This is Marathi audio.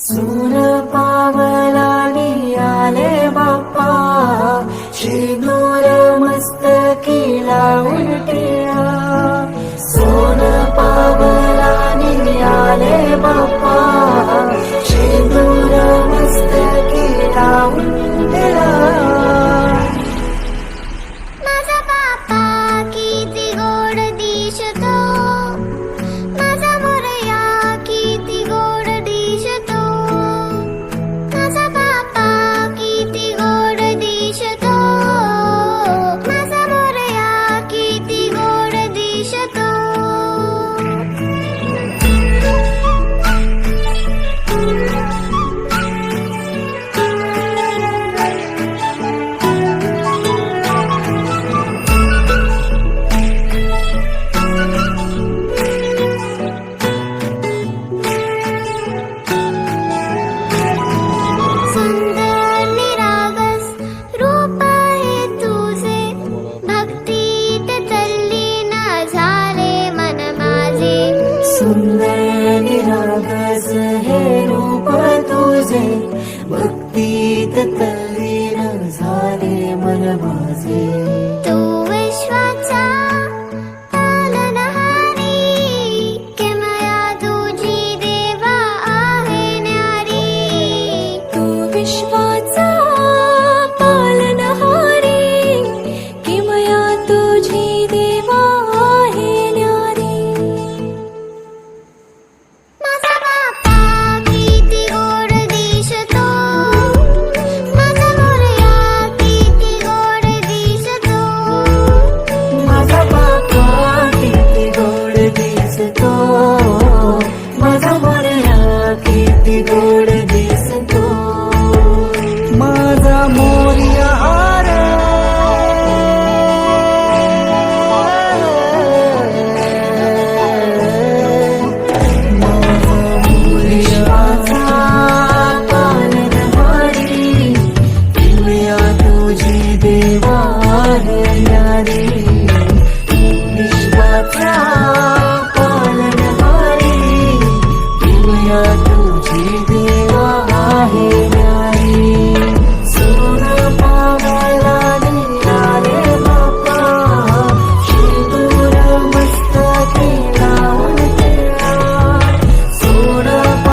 सून पावलानी आले बाप्पा, शेंदूर मस्तकी लावून टिळा. सोन पावलानी आले बाप्पा, शेंदूर मस्तकी लावून टिळा. माझा बाप्पा किती गोड दिसतो, माझा मोरया किती गोड दिसतो. माझा बाप्पा किती गोड दिसतो, माझा मोरया किती गोड दिसतो. सुंदर निरागस रूप आहे तुझे, भक्तीत तल्लीन झाले मन माझे. सुंदर निरागस हे रूप तुझे, भक्तीत